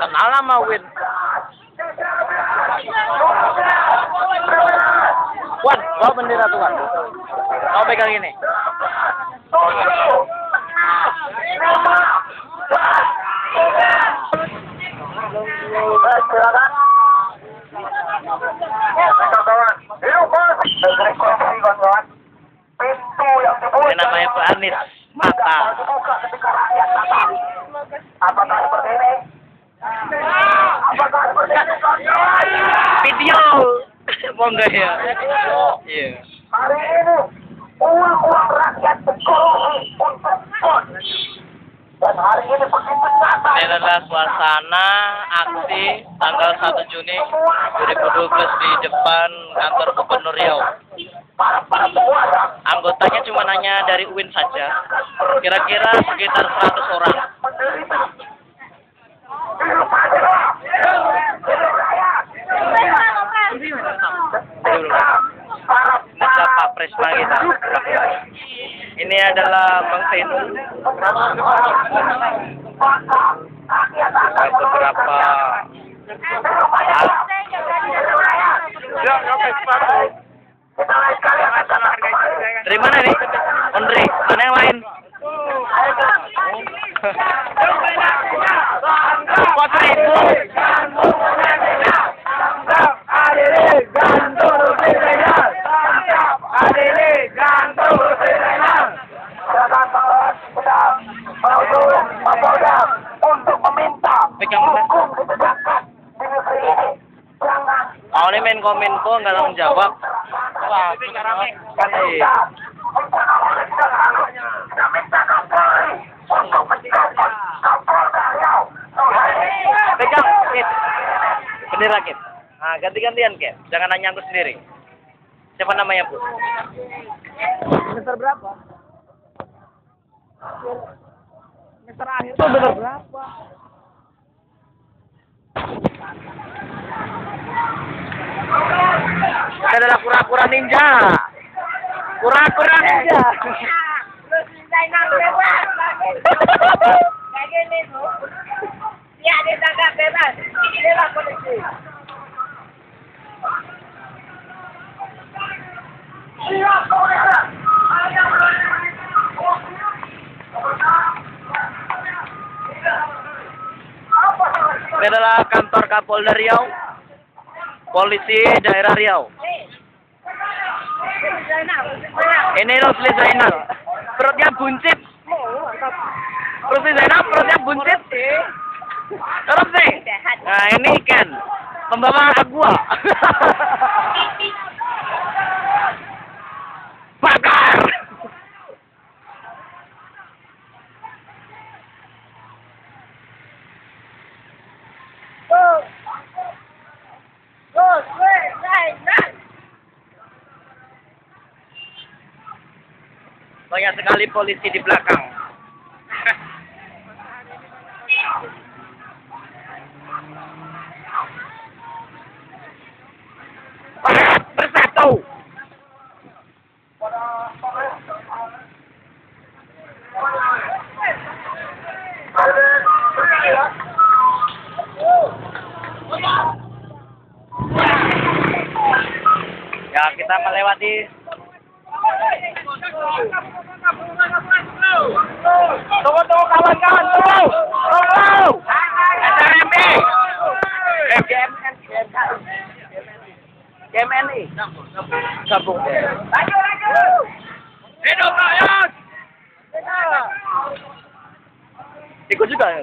Kenal sama Win. Wan, bawa bendera tuh Wan. Kau pegang ini. Silakan. Ini namanya Pak Anies Mata. Apakah seperti ini? Apakah seperti ini? Video. Bangga ya. Iya. Hari ini uang rakyat ekonomi untuk pon. Dan hari ini begitu nyata. Ini adalah suasana aksi tanggal 1 Juni 2012 di depan kantor Gubernur Riau. Anggotanya cuma hanya dari UIN saja, kira-kira sekitar 100 orang. Ini Pak Presma kita. Ini adalah Bang Venu. Beberapa dari mana nih? Andre, mana yang lain? Untuk meminta hukum ditegakkan di negeri ini. Oh, ini main Kominfo nggak langsung jawab. Wah, kan iya. Pegang, Kit. Bendera, Kit. Nah, ganti-gantian, Kit. Jangan nanya aku sendiri. Siapa namanya, Bu? Semester berapa? Semester akhir tuh bener berapa? Ini adalah kura-kura ninja. Kura-kura ninja. Zainal bebas. Kayak gini tuh. Ya, dia tangkap bebas. Inilah polisi. Ini adalah kantor Kapolda Riau, Polisi Daerah Riau. Ini Rusli Zainal, perutnya buncit. Rusli Zainal perutnya buncit. Terus nih, nah ini Ken, pembawa aqua. Bakar. Banyak sekali polisi di belakang. Bersatu. Ya, kita melewati tunggu kawan-kawan, tunggu SRMB GMNI gabung laju hidup rakyat ikut juga ya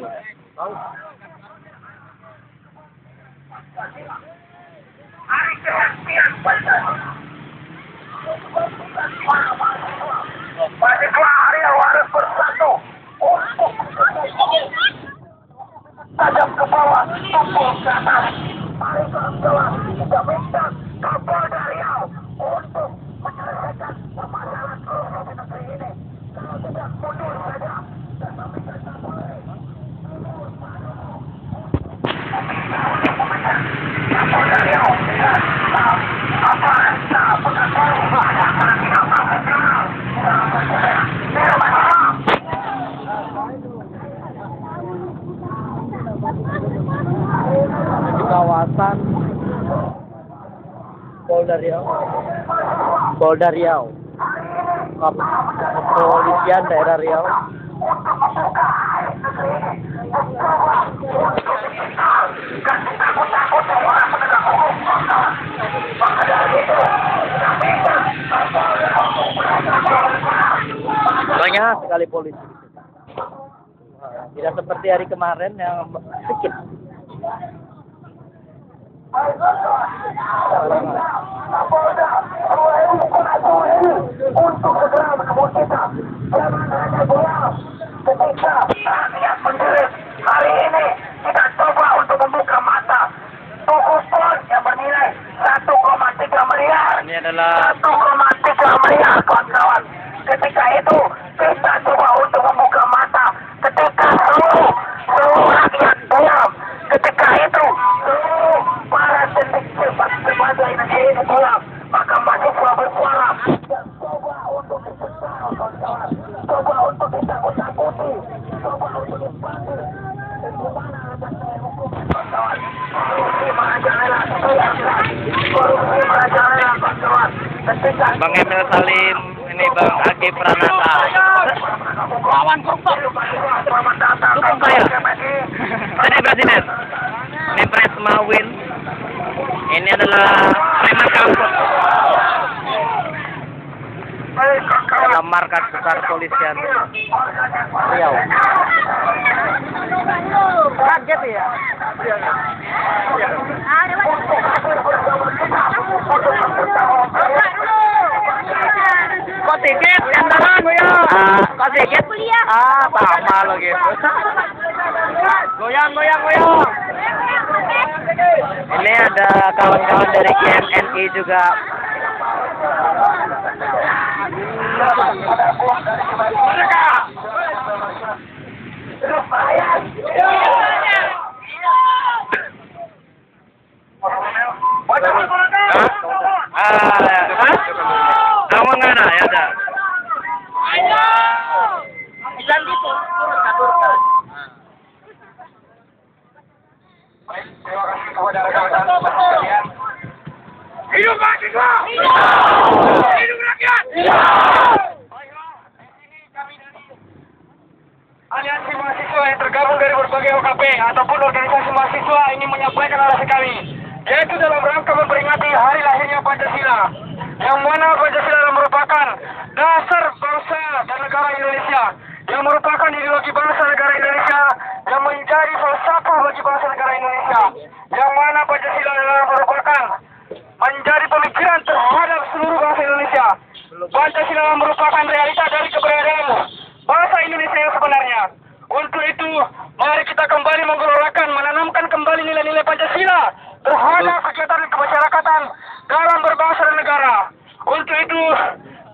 Hari harus bersatu untuk tajam ke bawah, tumpul ke atas. Mari kawan-kawan kita minta Kapolda Riau untuk menyelesaikan permasalahan kerugian di negeri ini. Kalau tidak mundur saja dan meminta Kapolda Riau Polda Riau. Polda Riau. Kepolisian daerah Riau. Banyak sekali polisi. Tidak seperti hari kemarin yang sedikit. Untuk segera menemui kita. Jangan hanya diam. Ketika rakyat menjerit, hari ini kita coba untuk membuka mata. Tubuh pon yang bernilai 1,3 miliar. Ini adalah 1,3 miliar kawan-kawan. Ketika itu kita coba untuk membuka mata. Ketika seluruh rakyat diam. Ketika itu seluruh para cepat sebagai negeri ini diam. Maka mahasiswa bersuara. Dan coba untuk diseksa kawan-kawan. Coba untuk ditakut-takuti. Coba untuk dipanggil. Dan gimana rasanya hukum kawan-kawan. Korupsi merajalela. Korupsi merajalela kawan-kawan. Ketika Bang Emil Salim, ini Bang Agi Pranata. Lawan koruptor. selamat datang. Dukung saya. Ini Presiden. Ini Pres Mawin. Ini adalah preman kampus. Dalam markas besar polisian Riau. Kaget ya. Kok tiket? Jangan goyang. Kok tiket? Sama lo gitu. Goyang. Ini ada kawan-kawan dari GMNI juga. Kamu mana ya ada? Terima kasih kepada rekan-rekan sekalian. Hidup mahasiswa! Hidup rakyat! Aliansi mahasiswa yang tergabung dari berbagai OKP ataupun organisasi mahasiswa ingin menyampaikan aspirasi kami, yaitu dalam rangka memperingati hari lahirnya Pancasila, yang mana Pancasila merupakan dasar bangsa dan negara Indonesia, yang merupakan ideologi bangsa negara Indonesia, yang menjadi falsafah bagi bangsa negara Indonesia, yang mana Pancasila adalah merupakan menjadi pemikiran terhadap seluruh bangsa Indonesia. Pancasila merupakan realita dari keberadaan bangsa Indonesia yang sebenarnya. Untuk itu, mari kita kembali menggelorkan, menanamkan kembali nilai-nilai Pancasila terhadap kegiatan kemasyarakatan dalam berbangsa dan negara. Untuk itu,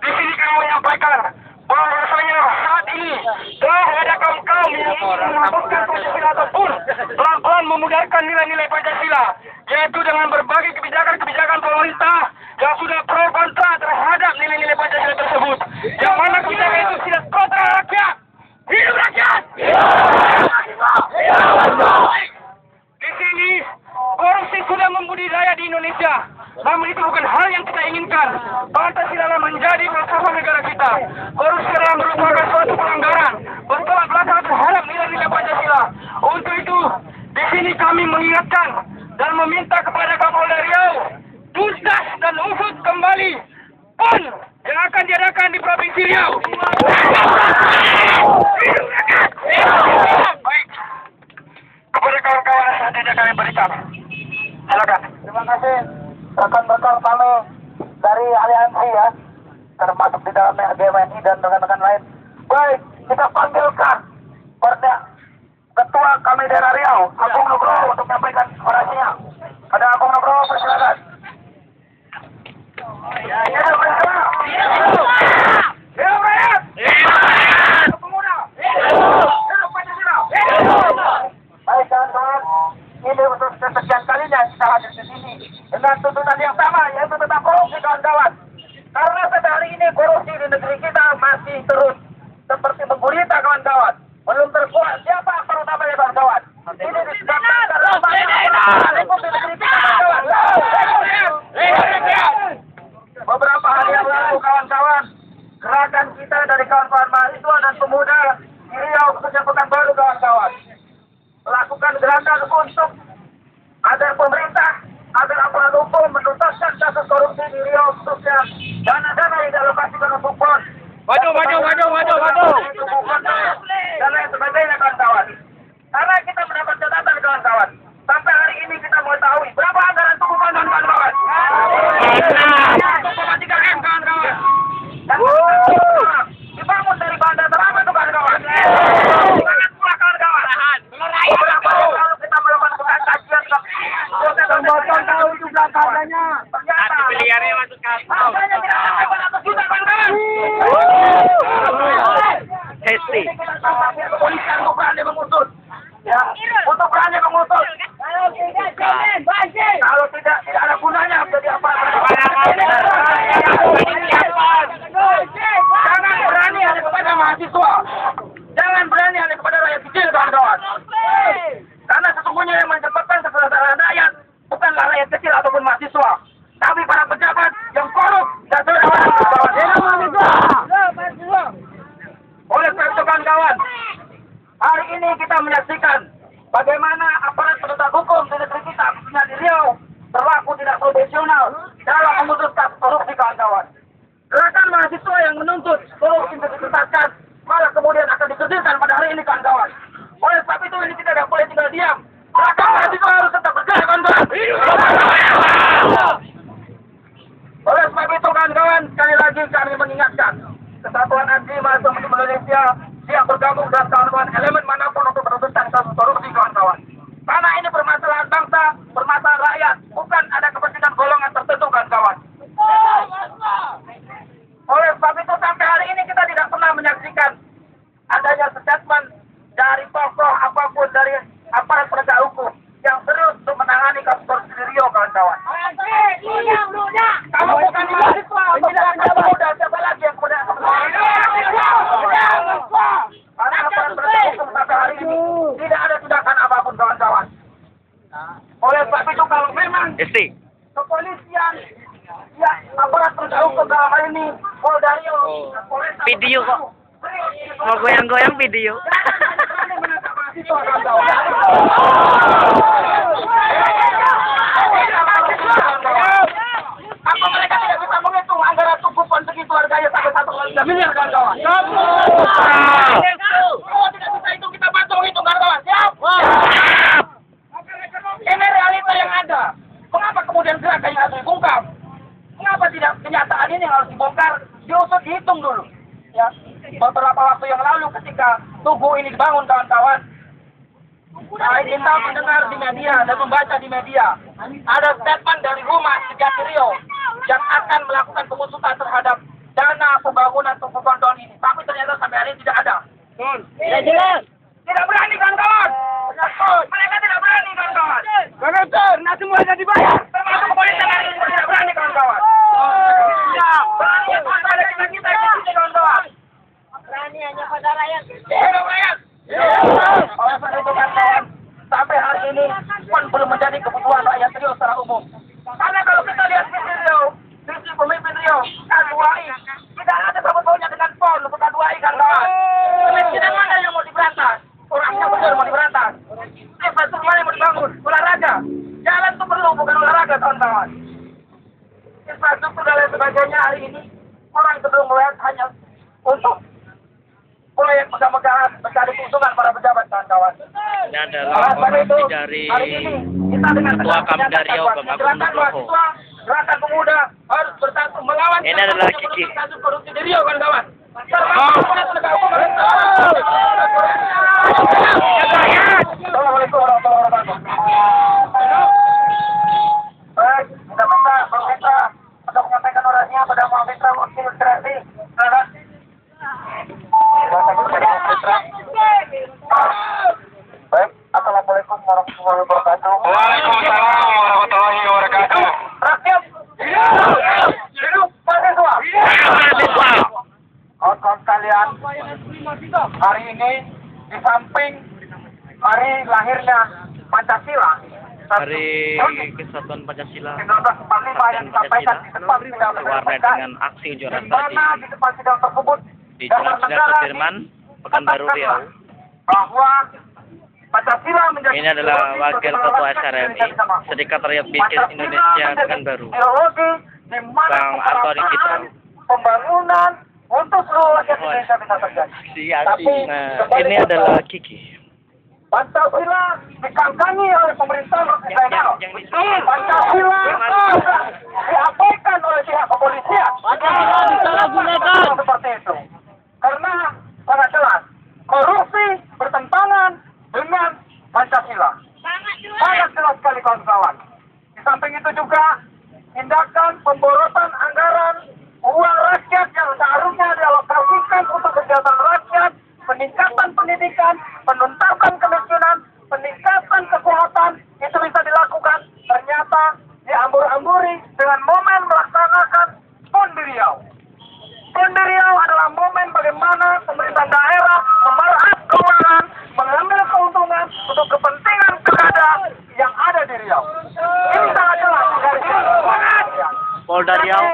di sini kami menyampaikan bahwasanya saat ini telah ada kaum-kaum yang ingin menghapuskan Pancasila ataupun pelan-pelan memudarkan nilai-nilai Pancasila, yaitu dengan berbagai kebijakan-kebijakan pemerintah yang sudah pro kontra terhadap nilai-nilai Pancasila tersebut, yang mana kebijakan itu tidak kontra rakyat. Hidup rakyat! Di sini korupsi sudah membudidaya di Indonesia, namun itu bukan hal yang kita inginkan. Pancasila menjadi falsafah negara kita. Korupsi adalah merupakan suatu pelanggaran bertolak belakang terhadap nilai-nilai Pancasila. Untuk itu, di sini kami mengingatkan dan meminta kepada Kapolda Riau tuntas dan usut kembali PON yang akan diadakan di Provinsi Riau. Baik, kepada kawan-kawan selanjutnya kami berikan. Silakan. Terima kasih rekan-rekan kami dari aliansi ya, termasuk di dalamnya GMNI dan rekan-rekan lain. Baik, kita panggilkan Ketua kami daerah Riau, Agung Nugroho, untuk menyampaikan orasinya. Ada Agung Nugroho, persilakan. Hidup bersama. Hidup rakyat. Hidup pemuda. Hidup Pancasila. Baik kawan-kawan, ini untuk kesekian kalinya kita hadir di sini dengan tuntutan yang sama, yaitu tentang korupsi kawan-kawan. Karena sampai hari ini korupsi di negeri kita masih terus seperti menggurita kawan-kawan. Belum terkuat siapa aktor utamanya kawan-kawan. Ini disebabkan karena di negeri kita kawan-kawan. Maju. Dan lain sebagainya kawan-kawan. Karena kita mendapat catatan kawan-kawan. Sampai hari ini kita mengetahui berapa anggaran tubuh kawan-kawan. 1,3 M kawan-kawan. Dan dibangun dari bahan dasar apa itu kawan-kawan? Sangat murah kawan-kawan. Lalu kita melakukan kajian proses Tahu juga harganya. ternyata Miliarnya masuk kantong. harganya tidak sampai 100 juta kawan-kawan. Hesti. Kepolisian untuk berani mengusut. Ya, untuk berani mengusut. Kalau tidak ada gunanya menjadi aparat. Jangan berani hanya kepada mahasiswa. Jangan berani hanya kepada rakyat kecil, kawan-kawan. Karena sesungguhnya yang menyebabkan kesejahteraan rakyat bukanlah rakyat kecil ataupun mahasiswa, tapi para pejabat yang korup dan kawan-kawan. Oleh sebab itu kawan-kawan, hari ini kita menyaksikan bagaimana aparat penegak hukum di negeri kita, khususnya di Riau, berlaku tidak profesional dalam memutuskan korupsi kawan-kawan. Gerakan mahasiswa yang menuntut korupsi dituntaskan, malah kemudian akan dikerdilkan pada hari ini kawan-kawan. Oleh sebab itu ini kita tidak boleh tinggal diam. Gerakan mahasiswa harus tetap bergerak kawan-kawan. Oleh sebab itu kawan-kawan, sekali lagi kami mengingatkan Kesatuan Anti Mahasiswa Indonesia siap bergabung dengan kawan-kawan elemen manapun untuk menuntutkan kasus korupsi kawan-kawan. Karena ini permasalahan bangsa, permasalahan rakyat, bukan ada kepentingan golongan tertentu kawan-kawan. Oleh sebab itu sampai hari ini kita tidak pernah menyaksikan adanya statement dari tokoh apapun dari aparat penegak hukum yang serius untuk menangani kasus korupsi di Riau kawan-kawan. Kalau bukan mahasiswa atau pejabat muda, siapa lagi yang kemudian akan karena aparat penegak hukum sampai hari ini tidak ada tindakan apapun kawan-kawan. Oleh sebab itu kalau memang Hesti. kepolisian, ya aparat penegak hukum dalam hal ini Polda Riau, Polres Video kok. Mau goyang-goyang video. Apa mereka tidak bisa menghitung anggaran tubuh pon segitu harganya sampai 1,3 miliar kawan-kawan? Kalau tidak bisa hitung kita bantu menghitung kawan-kawan. Siap? Ini realita yang ada. Mengapa kemudian gerakan yang harus dibongkar? Mengapa tidak kenyataan ini yang harus dibongkar? Diusut dihitung dulu. Ya, beberapa waktu yang lalu ketika tugu ini dibangun kawan-kawan, kita mendengar di media dan membaca di media ada statement dari Humas Kejati Riau yang akan melakukan pengusutan terhadap dana pembangunan tugu kondon ini. Tapi ternyata sampai hari ini tidak ada. Tidak jelas. Tidak berani kawan-kawan. Mereka tidak berani kawan-kawan. Nah semuanya dibayar. Termasuk kepolisian hari ini tidak berani kawan-kawan. Berani pada kita kawan-kawan. Berani hanya pada rakyat. Hidup rakyat. Oleh sebab itu kawan-kawan, sampai hari ini pun belum menjadi kebutuhan rakyat Riau secara umum. Karena kalau kita lihat visi Riau, visi pemimpin Riau, K2I, tidak ada sangkut-pautnya dengan PON untuk K2I kawan-kawan. Kemiskinan mana yang mau diberantas? Orangnya betul mau diberantas. Infrastruktur mana yang mau dibangun? Olahraga. Jalan itu perlu, bukan olahraga kawan-kawan. Infrastruktur dan lain sebagainya hari ini orang cenderung melihat hanya untuk proyek megah-megahan mencari keuntungan para pejabat kawan-kawan. Ini adalah orasi dari Ketua Kamda Riau, Bang Agung Nugroho. Gerakan pemuda harus bersatu melawan Ini adalah Kiki. kasus korupsi di Riau kawan-kawan. Assalamualaikum warahmatullahi wabarakatuh. Baik, kita minta Bang Mitra untuk menyampaikan orasinya pada Bang Mitra wakil ilustrasi. Silakan. Baik, assalamualaikum warahmatullahi wabarakatuh. Waalaikumsalam warahmatullahi wabarakatuh. Rakyat, hidup mahasiswa. Kawan-kawan sekalian, hari ini di samping hari lahirnya Pancasila, Hari Kesatuan Pancasila 1945 yang disampaikan di depan sidang diwarnai dengan aksi unjuk rasa di mana di depan sidang tersebut di Jalan Sudirman Sudirman, Pekanbaru Riau. bahwa Pancasila menjadi Ini adalah Wakil Ketua SRMI, Serikat Rakyat Bisnis Indonesia Pekanbaru, ideologi di mana Bang Antoni Citra. pembangunan untuk seluruh rakyat Indonesia bisa terjadi. Nah, ini adalah Kiki. Pancasila dikangkangi oleh pemerintahan China. yang di- Pancasila diabaikan oleh pihak kepolisian. Pancasila disalahgunakan. Seperti itu. Karena sangat jelas korupsi bertentangan dengan Pancasila. Sangat jelas sekali kawan-kawan. Di samping itu juga tindakan pemborosan anggaran uang rakyat yang seharusnya dialokasikan untuk kesejahteraan rakyat, peningkatan pendidikan, penuntasan kemiskinan, peningkatan kesehatan, itu bisa dilakukan. Ternyata diambur-amburi dengan momen melaksanakan PON di Riau. PON di Riau adalah momen bagaimana pemerintah daerah memerhat keuangan, mengambil keuntungan untuk kepentingan pilkada yang ada di Riau. Ini sangat jelas dari Polda Riau